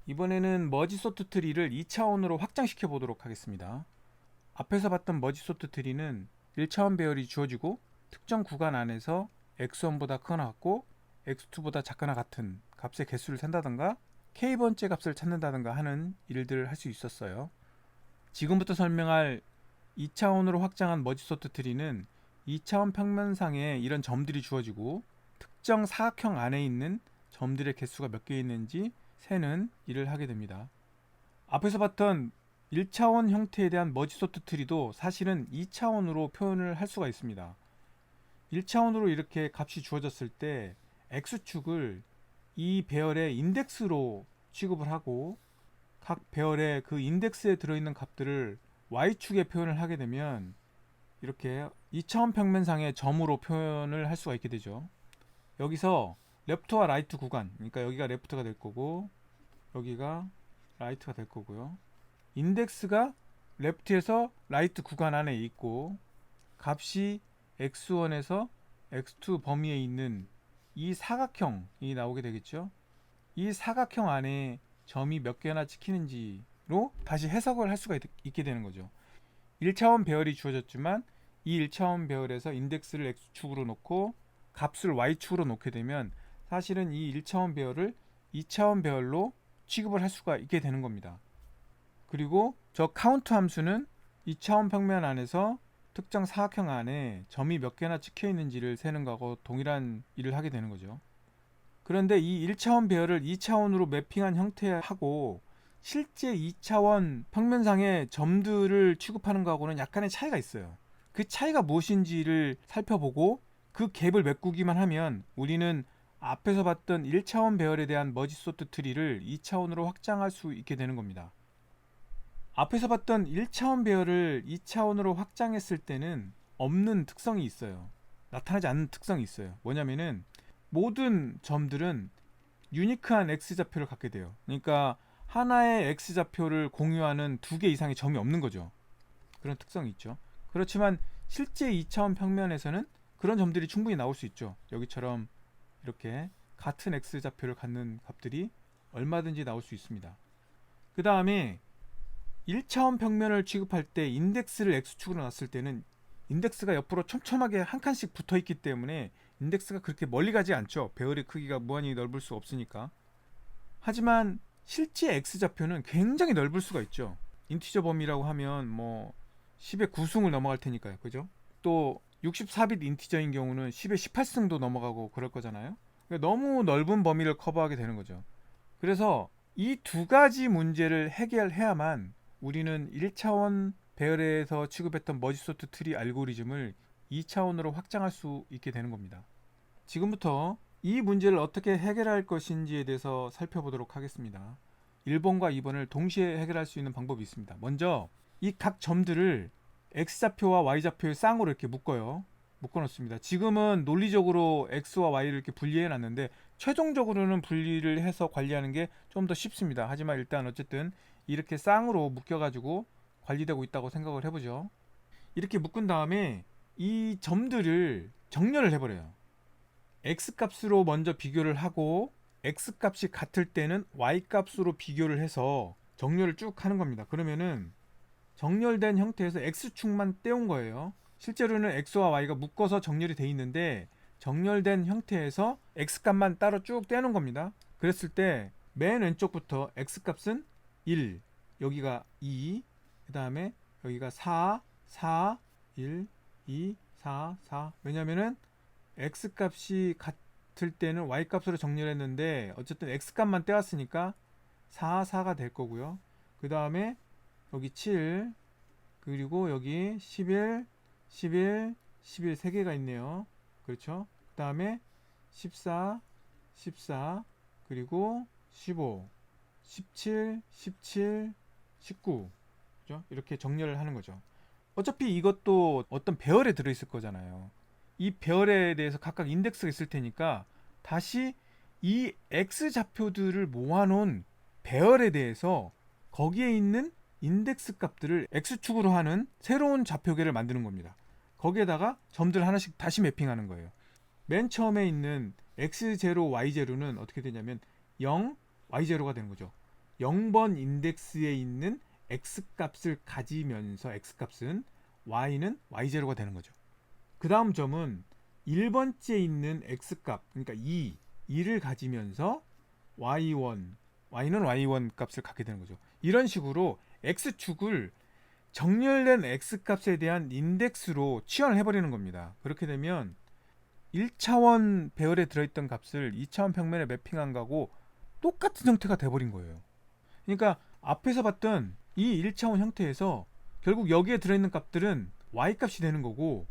이번에는 머지 소트 트리를 2차원으로 확장시켜 보도록 하겠습니다. 앞에서 봤던 머지 소트 트리는 1차원 배열이 주어지고 특정 구간 안에서 x1보다 크거나 같고 x2보다 작거나 같은 값의 개수를 센다던가 k번째 값을 찾는다던가 하는 일들을 할 수 있었어요. 지금부터 설명할 2차원으로 확장한 머지 소트 트리는 2차원 평면상에 이런 점들이 주어지고 특정 사각형 안에 있는 점들의 개수가 몇 개 있는지 세는 일을 하게 됩니다. 앞에서 봤던 1차원 형태에 대한 머지 소트 트리도 사실은 2차원으로 표현을 할 수가 있습니다. 1차원으로 이렇게 값이 주어졌을 때 x축을 이 배열의 인덱스로 취급을 하고 각 배열의 그 인덱스에 들어있는 값들을 y축에 표현을 하게 되면 이렇게 2차원 평면상의 점으로 표현을 할 수가 있게 되죠. 여기서 레프트와 라이트 구간, 그러니까 여기가 레프트가 될 거고 여기가 라이트가 될 거고요. 인덱스가 레프트에서 라이트 구간 안에 있고 값이 x1에서 x2 범위에 있는 이 사각형이 나오게 되겠죠. 이 사각형 안에 점이 몇 개나 찍히는지로 다시 해석을 할 수가 있게 되는 거죠. 1차원 배열이 주어졌지만 이 1차원 배열에서 인덱스를 x축으로 놓고 값을 y축으로 놓게 되면 사실은 이 1차원 배열을 2차원 배열로 취급을 할 수가 있게 되는 겁니다. 그리고 저 카운트 함수는 2차원 평면 안에서 특정 사각형 안에 점이 몇 개나 찍혀 있는지를 세는 거하고 동일한 일을 하게 되는 거죠. 그런데 이 1차원 배열을 2차원으로 매핑한 형태하고 실제 2차원 평면상의 점들을 취급하는 거하고는 약간의 차이가 있어요. 그 차이가 무엇인지를 살펴보고 그 갭을 메꾸기만 하면 우리는 앞에서 봤던 1차원 배열에 대한 머지 소트 트리를 2차원으로 확장할 수 있게 되는 겁니다. 앞에서 봤던 1차원 배열을 2차원으로 확장했을 때는 없는 특성이 있어요. 나타나지 않는 특성이 있어요. 뭐냐면은 모든 점들은 유니크한 x좌표를 갖게 돼요. 그러니까 하나의 x좌표를 공유하는 두 개 이상의 점이 없는 거죠. 그런 특성이 있죠. 그렇지만 실제 2차원 평면에서는 그런 점들이 충분히 나올 수 있죠. 여기처럼 이렇게 같은 x좌표를 갖는 값들이 얼마든지 나올 수 있습니다. 그 다음에 1차원 평면을 취급할 때 인덱스를 x축으로 놨을 때는 인덱스가 옆으로 촘촘하게 한 칸씩 붙어 있기 때문에 인덱스가 그렇게 멀리 가지 않죠. 배열의 크기가 무한히 넓을 수 없으니까. 하지만 실제 x좌표는 굉장히 넓을 수가 있죠. 인티저 범위라고 하면 뭐 10의 9승을 넘어갈 테니까요. 그죠? 또 64비트 인티저인 경우는 10의 18승도 넘어가고 그럴 거잖아요. 그러니까 너무 넓은 범위를 커버하게 되는 거죠. 그래서 이 두 가지 문제를 해결해야만 우리는 1차원 배열에서 취급했던 머지소트 트리 알고리즘을 2차원으로 확장할 수 있게 되는 겁니다. 지금부터 이 문제를 어떻게 해결할 것인지에 대해서 살펴보도록 하겠습니다. 1번과 2번을 동시에 해결할 수 있는 방법이 있습니다. 먼저 이 각 점들을 x좌표와 y좌표의 쌍으로 이렇게 묶어 놓습니다. 지금은 논리적으로 x와 y를 이렇게 분리해 놨는데 최종적으로는 분리를 해서 관리하는 게 좀 더 쉽습니다. 하지만 일단 어쨌든 이렇게 쌍으로 묶여 가지고 관리되고 있다고 생각을 해보죠. 이렇게 묶은 다음에 이 점들을 정렬을 해버려요. x값으로 먼저 비교를 하고 x값이 같을 때는 y값으로 비교를 해서 정렬을 쭉 하는 겁니다. 그러면은 정렬된 형태에서 x축만 떼온 거예요. 실제로는 x와 y가 묶어서 정렬이 돼 있는데 정렬된 형태에서 x값만 따로 쭉 떼는 겁니다. 그랬을 때 맨 왼쪽부터 x값은 1, 여기가 2, 그 다음에 여기가 4, 4, 1, 2, 4, 4. 왜냐면은 x값이 같을 때는 y값으로 정렬했는데 어쨌든 x값만 떼왔으니까 4, 4가 될 거고요. 그 다음에 여기 7, 그리고 여기 11, 11, 11 3개가 있네요. 그렇죠? 그 다음에 14, 14, 그리고 15, 17, 17, 19. 그죠? 이렇게 정렬을 하는 거죠. 어차피 이것도 어떤 배열에 들어있을 거잖아요. 이 배열에 대해서 각각 인덱스가 있을 테니까 다시 이 x 좌표들을 모아놓은 배열에 대해서 거기에 있는 인덱스 값들을 x축으로 하는 새로운 좌표계를 만드는 겁니다. 거기에다가 점들 하나씩 다시 매핑하는 거예요. 맨 처음에 있는 x0, y0는 어떻게 되냐면 0, y0가 되는 거죠. 0번 인덱스에 있는 x값을 가지면서 x값은 y는 y0가 되는 거죠. 그 다음 점은 1번째에 있는 x값, 그러니까 2를 가지면서 y1, y는 y1 값을 갖게 되는 거죠. 이런 식으로 x축을 정렬된 x값에 대한 인덱스로 치환을 해버리는 겁니다. 그렇게 되면 1차원 배열에 들어있던 값을 2차원 평면에 매핑한 거하고 똑같은 형태가 돼버린 거예요. 그러니까 앞에서 봤던 이 1차원 형태에서 결국 여기에 들어있는 값들은 y값이 되는 거고,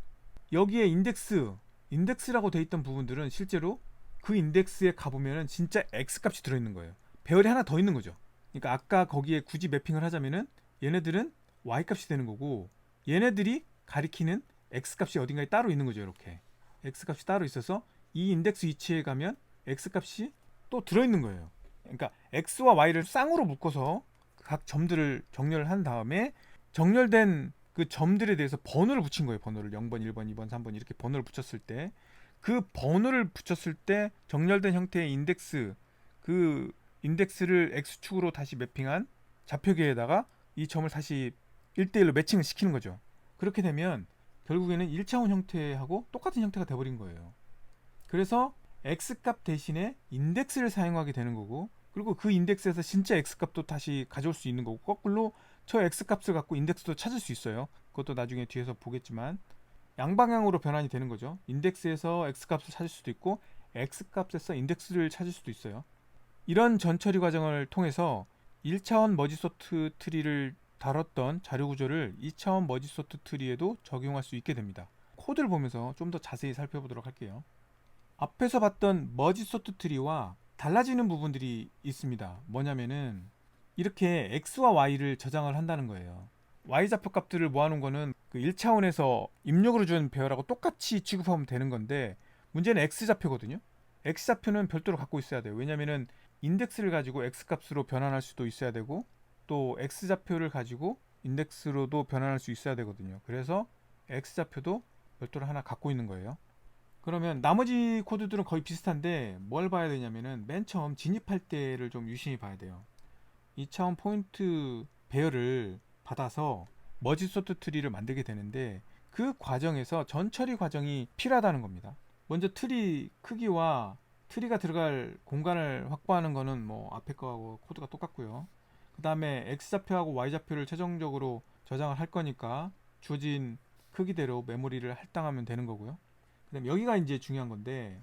여기에 인덱스라고 돼 있던 부분들은 실제로 그 인덱스에 가보면은 진짜 x값이 들어있는 거예요. 배열이 하나 더 있는 거죠. 그러니까 아까 거기에 굳이 매핑을 하자면은 얘네들은 y값이 되는 거고, 얘네들이 가리키는 x값이 어딘가에 따로 있는 거죠. 이렇게 x값이 따로 있어서 이 인덱스 위치에 가면 x값이 또 들어있는 거예요. 그러니까 x와 y를 쌍으로 묶어서 각 점들을 정렬을 한 다음에 정렬된 그 점들에 대해서 번호를 붙인 거예요. 번호를 0번, 1번, 2번, 3번 이렇게 번호를 붙였을 때, 그 번호를 붙였을 때 정렬된 형태의 인덱스, 그 인덱스를 x축으로 다시 매핑한 좌표계에다가 이 점을 다시 1대1로 매칭을 시키는 거죠. 그렇게 되면 결국에는 1차원 형태하고 똑같은 형태가 돼버린 거예요. 그래서 x값 대신에 인덱스를 사용하게 되는 거고, 그리고 그 인덱스에서 진짜 x값도 다시 가져올 수 있는 거고, 거꾸로 저 x값을 갖고 인덱스도 찾을 수 있어요. 그것도 나중에 뒤에서 보겠지만 양방향으로 변환이 되는 거죠. 인덱스에서 x값을 찾을 수도 있고 x값에서 인덱스를 찾을 수도 있어요. 이런 전처리 과정을 통해서 1차원 머지소트 트리를 다뤘던 자료 구조를 2차원 머지소트 트리에도 적용할 수 있게 됩니다. 코드를 보면서 좀 더 자세히 살펴보도록 할게요. 앞에서 봤던 머지소트 트리와 달라지는 부분들이 있습니다. 뭐냐면은 이렇게 x와 y를 저장을 한다는 거예요. y좌표 값들을 모아놓은 거는 그 1차원에서 입력으로 준 배열하고 똑같이 취급하면 되는 건데, 문제는 x좌표거든요. x좌표는 별도로 갖고 있어야 돼요. 왜냐면은 인덱스를 가지고 x값으로 변환할 수도 있어야 되고, 또 x좌표를 가지고 인덱스로도 변환할 수 있어야 되거든요. 그래서 x좌표도 별도로 하나 갖고 있는 거예요. 그러면 나머지 코드들은 거의 비슷한데 뭘 봐야 되냐면은 맨 처음 진입할 때를 좀 유심히 봐야 돼요. 2차원 포인트 배열을 받아서 머지 소트 트리를 만들게 되는데, 그 과정에서 전처리 과정이 필요하다는 겁니다. 먼저 트리 크기와 트리가 들어갈 공간을 확보하는 거는 뭐 앞에 거하고 코드가 똑같고요. 그 다음에 x좌표하고 y좌표를 최종적으로 저장을 할 거니까 주어진 크기대로 메모리를 할당하면 되는 거고요. 그 다음에 여기가 이제 중요한 건데,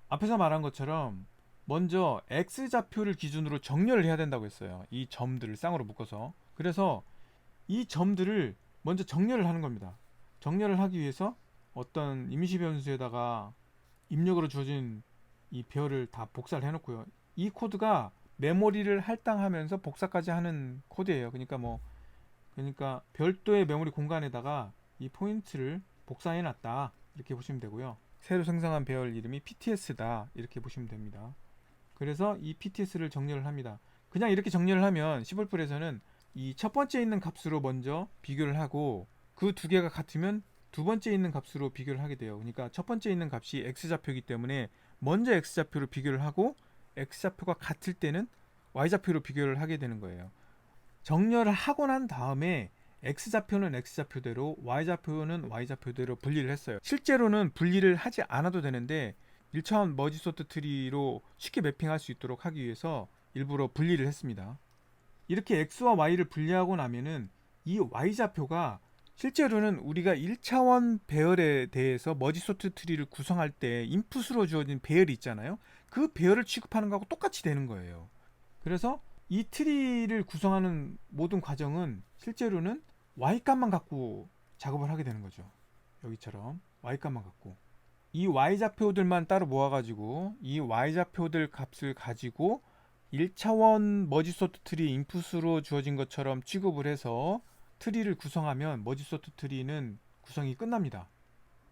앞에서 말한 것처럼 먼저 x좌표를 기준으로 정렬을 해야 된다고 했어요. 이 점들을 쌍으로 묶어서. 그래서 이 점들을 먼저 정렬을 하는 겁니다. 정렬을 하기 위해서 어떤 임시 변수에다가 입력으로 주어진 이 배열을 다 복사를 해놓고요. 이 코드가 메모리를 할당하면서 복사까지 하는 코드예요. 그러니까 별도의 메모리 공간에다가 이 포인트를 복사해놨다, 이렇게 보시면 되고요. 새로 생성한 배열 이름이 PTS다, 이렇게 보시면 됩니다. 그래서 이 PTS를 정렬을 합니다. 그냥 이렇게 정렬을 하면 시볼풀에서는 이 첫 번째 있는 값으로 먼저 비교를 하고, 그 두 개가 같으면 두 번째 있는 값으로 비교를 하게 돼요. 그러니까 첫 번째 있는 값이 x좌표이기 때문에 먼저 x좌표로 비교를 하고, x좌표가 같을 때는 y좌표로 비교를 하게 되는 거예요. 정렬을 하고 난 다음에 x좌표는 x좌표대로 y좌표는 y좌표대로 분리를 했어요. 실제로는 분리를 하지 않아도 되는데 1차원 머지 소트 트리로 쉽게 매핑할 수 있도록 하기 위해서 일부러 분리를 했습니다. 이렇게 x와 y를 분리하고 나면은 이 y좌표가 실제로는 우리가 1차원 배열에 대해서 머지 소트 트리를 구성할 때 인풋으로 주어진 배열이 있잖아요. 그 배열을 취급하는 거하고 똑같이 되는 거예요. 그래서 이 트리를 구성하는 모든 과정은 실제로는 y값만 갖고 작업을 하게 되는 거죠. 여기처럼 y값만 갖고 이 y좌표들만 따로 모아가지고 이 y좌표들 값을 가지고 1차원 머지 소트 트리 인풋으로 주어진 것처럼 취급을 해서 트리를 구성하면 머지 소트 트리는 구성이 끝납니다.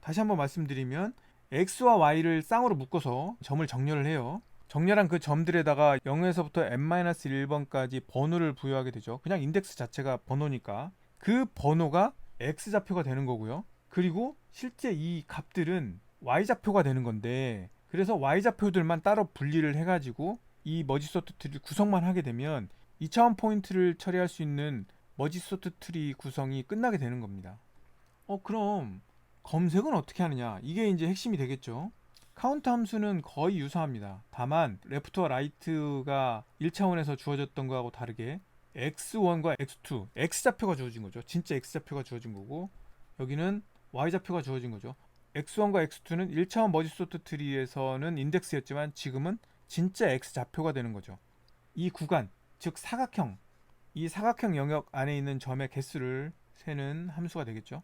다시 한번 말씀드리면 x와 y를 쌍으로 묶어서 점을 정렬을 해요. 정렬한 그 점들에다가 0에서부터 n-1번까지 번호를 부여하게 되죠. 그냥 인덱스 자체가 번호니까 그 번호가 x좌표가 되는 거고요. 그리고 실제 이 값들은 y좌표가 되는 건데, 그래서 y좌표들만 따로 분리를 해가지고 이 머지 소트 트리 구성만 하게 되면 2차원 포인트를 처리할 수 있는 머지 소트 트리 구성이 끝나게 되는 겁니다. 그럼 검색은 어떻게 하느냐? 이게 이제 핵심이 되겠죠. 카운트 함수는 거의 유사합니다. 다만 레프트와 라이트가 1차원에서 주어졌던 거하고 다르게 x1과 x2, x좌표가 주어진 거죠. 진짜 x좌표가 주어진 거고, 여기는 y좌표가 주어진 거죠. x1과 x2는 1차원 머지 소트 트리에서는 인덱스였지만 지금은 진짜 x좌표가 되는 거죠. 이 구간, 즉 사각형, 이 사각형 영역 안에 있는 점의 개수를 세는 함수가 되겠죠.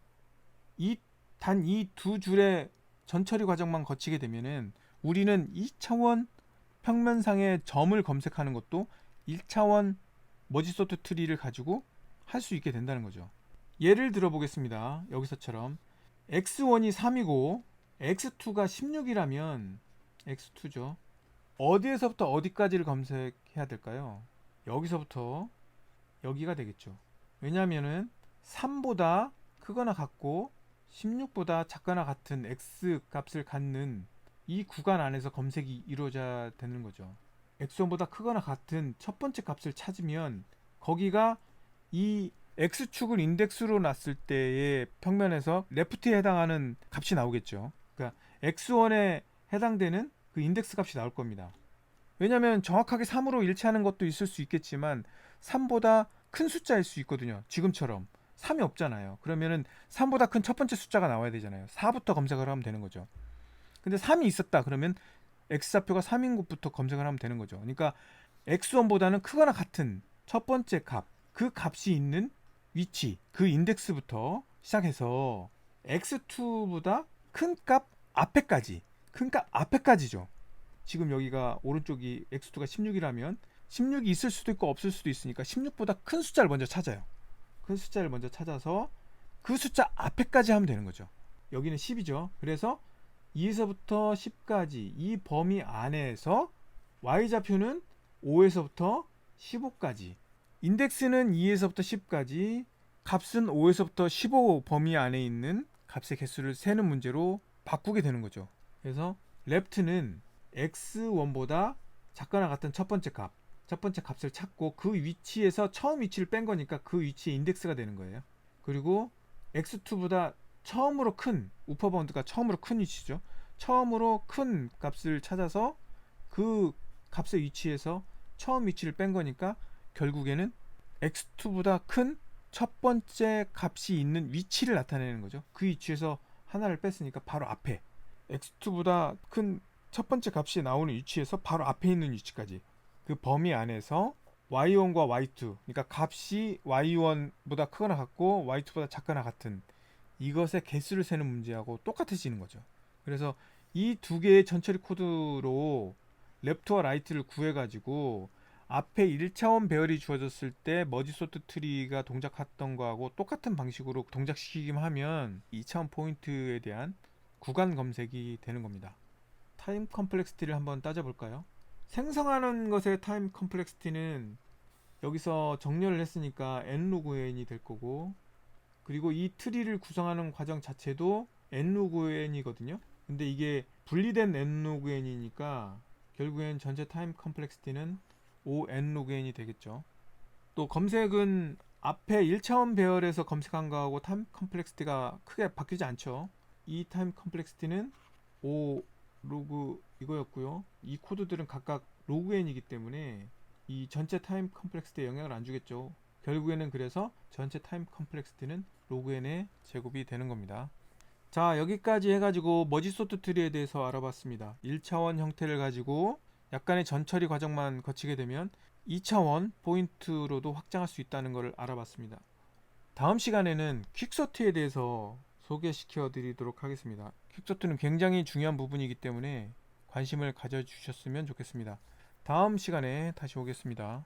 단 이 두 줄의 전처리 과정만 거치게 되면은 우리는 2차원 평면상의 점을 검색하는 것도 1차원 머지소트 트리를 가지고 할 수 있게 된다는 거죠. 예를 들어 보겠습니다. 여기서처럼 x1이 3이고 x2가 16이라면 x2죠. 어디에서부터 어디까지를 검색해야 될까요? 여기서부터 여기가 되겠죠. 왜냐하면은 3보다 크거나 같고 16보다 작거나 같은 x 값을 갖는 이 구간 안에서 검색이 이루어져야 되는 거죠. x1보다 크거나 같은 첫 번째 값을 찾으면 거기가 이 x축을 인덱스로 놨을 때의 평면에서 레프트에 해당하는 값이 나오겠죠. 그러니까 x1에 해당되는 그 인덱스 값이 나올 겁니다. 왜냐하면 정확하게 3으로 일치하는 것도 있을 수 있겠지만 3보다 큰 숫자일 수 있거든요. 지금처럼 3이 없잖아요. 그러면은 3보다 큰 첫 번째 숫자가 나와야 되잖아요. 4부터 검색을 하면 되는 거죠. 근데 3이 있었다 그러면 x좌표가 3인 곳부터 검색을 하면 되는 거죠. 그러니까 x1보다는 크거나 같은 첫 번째 값, 그 값이 있는 위치, 그 인덱스부터 시작해서 x2보다 큰 값 앞에까지, 큰 값 앞에까지죠. 지금 여기가 오른쪽이 x2가 16이라면 16이 있을 수도 있고 없을 수도 있으니까 16보다 큰 숫자를 먼저 찾아요. 큰 숫자를 먼저 찾아서 그 숫자 앞에까지 하면 되는 거죠. 여기는 10이죠. 그래서 2에서부터 10까지 이 범위 안에서 y좌표는 5에서부터 15까지, 인덱스는 2에서부터 10까지, 값은 5에서부터 15 범위 안에 있는 값의 개수를 세는 문제로 바꾸게 되는 거죠. 그래서 left는 x1보다 작거나 같은 첫 번째 값을 찾고 그 위치에서 처음 위치를 뺀 거니까 그 위치의 인덱스가 되는 거예요. 그리고 x2보다 처음으로 큰, 우퍼 바운드가 처음으로 큰 위치죠. 처음으로 큰 값을 찾아서 그 값의 위치에서 처음 위치를 뺀 거니까 결국에는 x2보다 큰 첫 번째 값이 있는 위치를 나타내는 거죠. 그 위치에서 하나를 뺐으니까 바로 앞에, x2보다 큰 첫 번째 값이 나오는 위치에서 바로 앞에 있는 위치까지, 그 범위 안에서 y1과 y2, 그러니까 값이 y1보다 크거나 같고 y2보다 작거나 같은 이것의 개수를 세는 문제하고 똑같아지는 거죠. 그래서 이 두 개의 전처리 코드로 레프트와 라이트를 구해가지고 앞에 1차원 배열이 주어졌을 때 머지 소트 트리가 동작했던 거하고 똑같은 방식으로 동작시키기만 하면 2차원 포인트에 대한 구간 검색이 되는 겁니다. 타임 컴플렉시티를 한번 따져볼까요? 생성하는 것의 타임 컴플렉시티는 여기서 정렬을 했으니까 n 로그 n이 될 거고, 그리고 이 트리를 구성하는 과정 자체도 n 로그 n이거든요. 근데 이게 분리된 n 로그 n이니까 결국엔 전체 타임 컴플렉시티는 O(n) 로그 n이 되겠죠. 또 검색은 앞에 1차원 배열에서 검색한 거하고 타임 컴플렉시티가 크게 바뀌지 않죠. 이 타임 컴플렉시티는 O 로그 이거였고요. 이 코드들은 각각 로그 n이기 때문에 이 전체 타임 컴플렉시티에 영향을 안 주겠죠. 결국에는 그래서 전체 타임 컴플렉시티는 로그 n의 제곱이 되는 겁니다. 자, 여기까지 해가지고 머지 소트 트리에 대해서 알아봤습니다. 1차원 형태를 가지고 약간의 전처리 과정만 거치게 되면 2차원 포인트로도 확장할 수 있다는 것을 알아봤습니다. 다음 시간에는 퀵소트에 대해서 소개시켜 드리도록 하겠습니다. 퀵소트는 굉장히 중요한 부분이기 때문에 관심을 가져주셨으면 좋겠습니다. 다음 시간에 다시 오겠습니다.